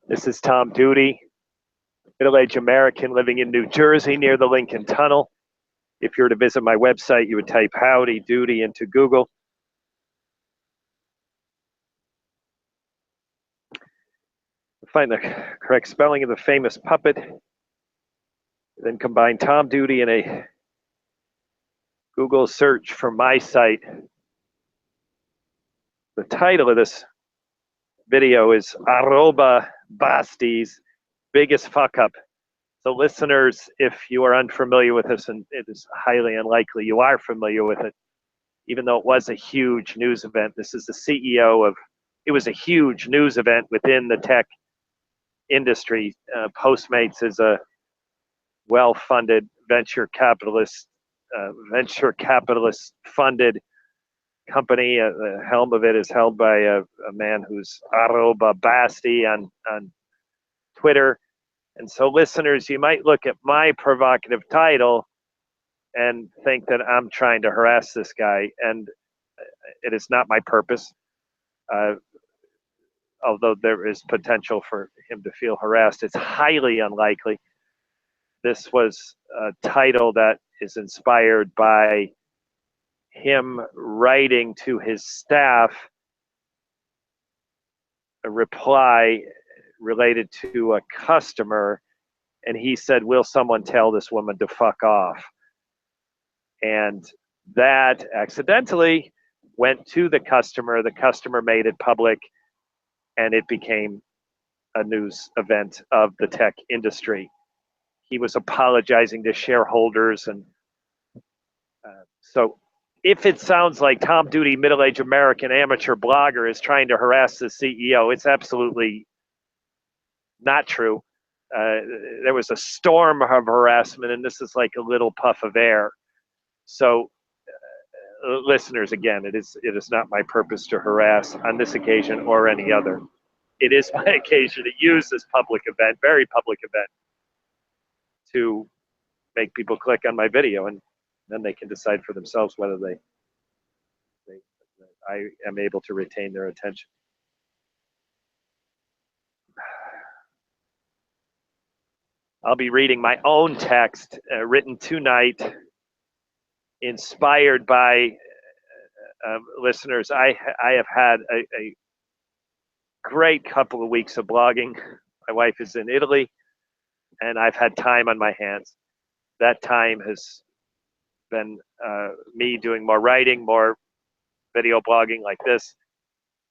This is Tom Duty, middle-aged American living in New Jersey near the Lincoln Tunnel. If you were to visit my website, you would type Howdy Doody into Google. Find the correct spelling of the famous puppet, then combine Tom Duty in a Google search for my site. The title of this video is Arroba Basti's Biggest Fuck Up. So listeners, if you are unfamiliar with this, and it is highly unlikely you are familiar with it, even though it was a huge news event, this is the CEO of, it was a huge news event within the tech industry. Postmates is a well-funded venture capitalist funded company. The helm of it is held by a man who's Arroba Basti on Twitter. And so listeners, you might look at my provocative title and think that I'm trying to harass this guy, and it is not my purpose. Although there is potential for him to feel harassed, it's highly unlikely. This was a title that is inspired by him writing to his staff a reply related to a customer, and he said, "Will someone tell this woman to fuck off?" And that accidentally went to the customer. The customer made it public, and it became a news event of the tech industry. He was apologizing to shareholders, and so if it sounds like Tom Duty, middle-aged American amateur blogger, is trying to harass the CEO, it's absolutely not true. There was a storm of harassment, and this is like a little puff of air. So listeners, again, it is not my purpose to harass on this occasion or any other. It is my occasion to use this public event, very public event, to make people click on my video, and then they can decide for themselves whether I am able to retain their attention. I'll be reading my own text written tonight, inspired by listeners. I have had a great couple of weeks of blogging. My wife is in Italy, and I've had time on my hands. That time has been me doing more writing, more video blogging like this.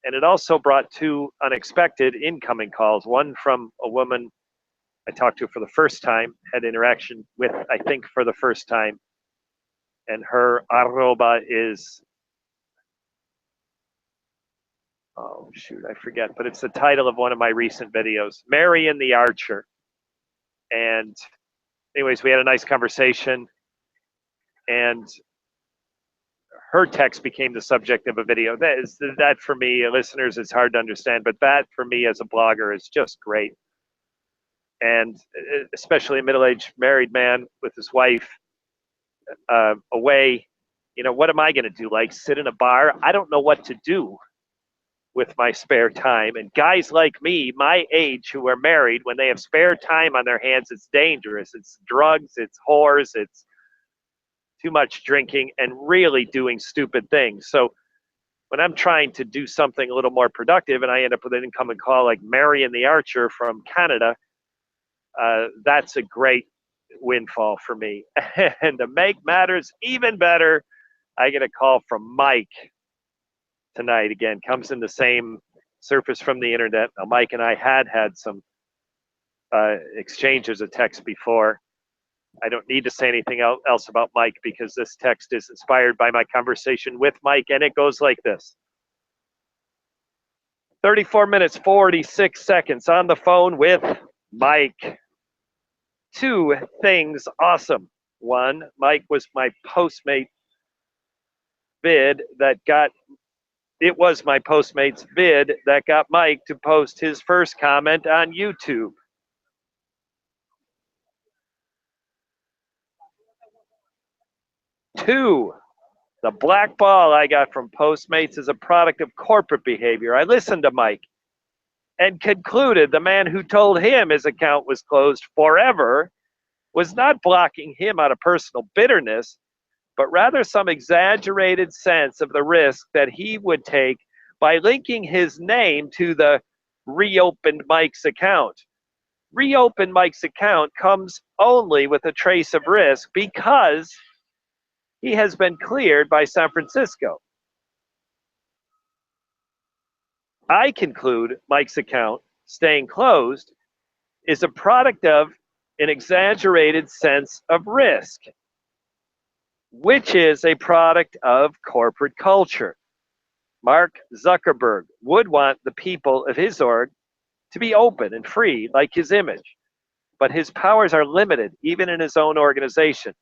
And it also brought two unexpected incoming calls. One from a woman I talked to for the first time, had interaction with, I think, for the first time. And her arroba is, oh shoot, I forget, but it's the title of one of my recent videos, Marion the Archer. And anyways, we had a nice conversation, and her text became the subject of a video. That for me, listeners, it's hard to understand, but that for me as a blogger is just great. And especially a middle-aged married man with his wife away, you know, what am I going to do? Like sit in a bar? I don't know what to do with my spare time. And guys like me, my age, who are married, when they have spare time on their hands, it's dangerous. It's drugs, it's whores, it's too much drinking, and really doing stupid things. So when I'm trying to do something a little more productive and I end up with an incoming call like Marion the Archer from Canada, that's a great windfall for me. And to make matters even better, I get a call from Mike tonight. Again, comes in the same surface from the internet. Now, Mike and I had some exchanges of text before. I don't need to say anything else about Mike because this text is inspired by my conversation with Mike, and it goes like this. 34 minutes, 46 seconds on the phone with Mike. Two things awesome. One, Mike was my Postmate bid that got, it was my Postmates bid that got Mike to post his first comment on YouTube. Two, the black ball I got from Postmates is a product of corporate behavior. I listened to Mike. and concluded the man who told him his account was closed forever was not blocking him out of personal bitterness, but rather some exaggerated sense of the risk that he would take by linking his name to the reopened Mike's account. Reopened Mike's account comes only with a trace of risk because he has been cleared by San Francisco. I conclude Mike's account staying closed is a product of an exaggerated sense of risk, which is a product of corporate culture. Mark Zuckerberg would want the people of his org to be open and free like his image, but his powers are limited even in his own organization.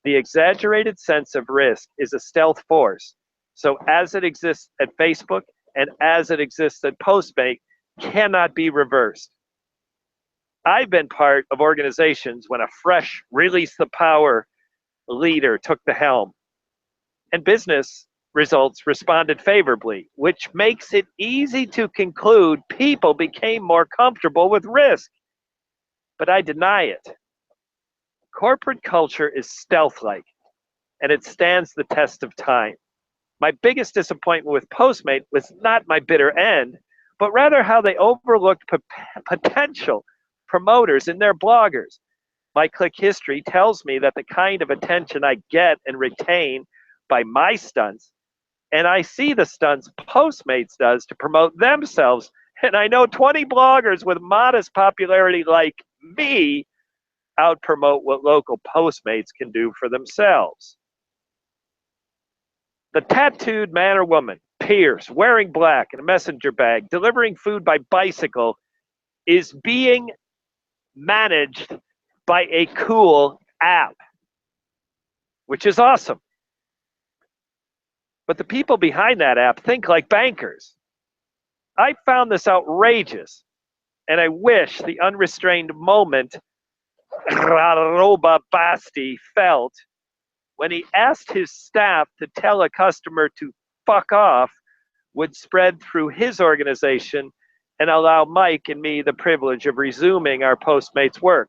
The exaggerated sense of risk is a stealth force. So as it exists at Facebook and as it exists at Postmate, cannot be reversed. I've been part of organizations when a fresh release the power leader took the helm, and business results responded favorably, which makes it easy to conclude people became more comfortable with risk. But I deny it. Corporate culture is stealth-like, and it stands the test of time. My biggest disappointment with Postmate was not my bitter end, but rather how they overlooked potential promoters in their bloggers. My click history tells me that the kind of attention I get and retain by my stunts, and I see the stunts Postmates does to promote themselves, and I know 20 bloggers with modest popularity like me out-promote what local Postmates can do for themselves. The tattooed man or woman, Pierce, wearing black in a messenger bag, delivering food by bicycle, is being managed by a cool app, which is awesome. But the people behind that app think like bankers. I found this outrageous, and I wish the unrestrained moment Raroba Basti felt when he asked his staff to tell a customer to fuck off would spread through his organization and allow Mike and me the privilege of resuming our Postmates work.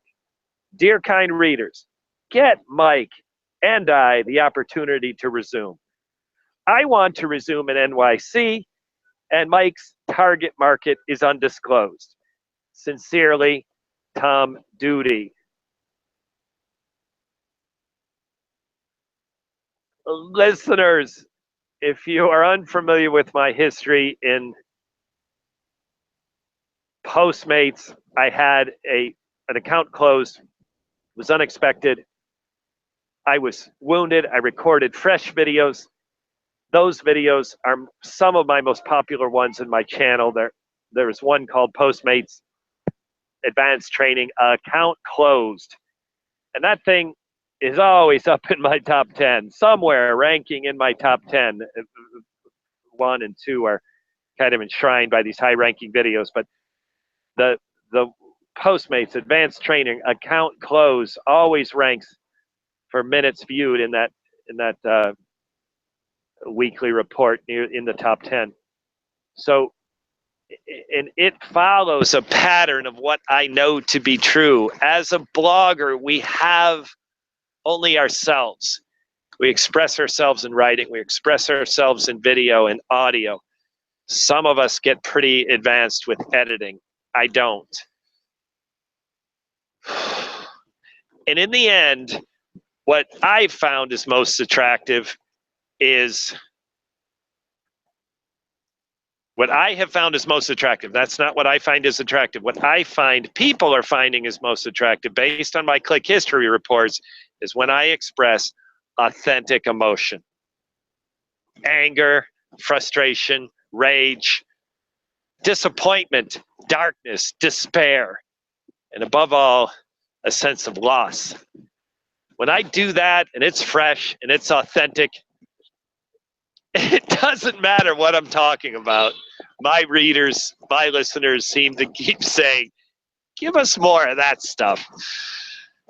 Dear kind readers, get Mike and I the opportunity to resume. I want to resume in NYC, and Mike's target market is undisclosed. Sincerely, Tom Duty. Listeners, if you are unfamiliar with my history in Postmates, I had an account closed. It was unexpected. I was wounded. I recorded fresh videos. Those videos are some of my most popular ones in my channel. There's one called Postmates Advanced Training Account Closed. And that thing is always up in my top 10, somewhere ranking in my top 10. 1 and 2 are kind of enshrined by these high-ranking videos, but the Postmates Advanced Training Account Close always ranks for minutes viewed in that weekly report in the top 10. So, and it follows a pattern of what I know to be true. As a blogger, we have only ourselves. We express ourselves in writing, we express ourselves in video and audio. Some of us get pretty advanced with editing. I don't. And in the end, what I've found is most attractive is what I have found is most attractive. That's not what I find is attractive. What I find people are finding is most attractive based on my click history reports is when I express authentic emotion. Anger, frustration, rage, disappointment, darkness, despair, and above all, a sense of loss. When I do that and it's fresh and it's authentic, it doesn't matter what I'm talking about. My readers, my listeners seem to keep saying, give us more of that stuff.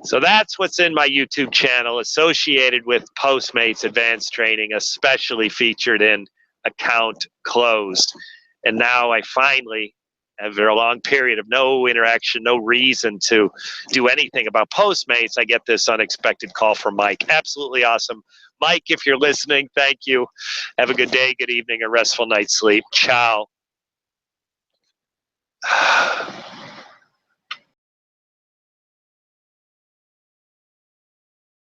So that's what's in my YouTube channel associated with Postmates Advanced Training, especially featured in Account Closed. And now I finally After a long period of no interaction, no reason to do anything about Postmates, I get this unexpected call from Mike. Absolutely awesome. Mike, if you're listening, thank you. Have a good day, good evening, a restful night's sleep. Ciao.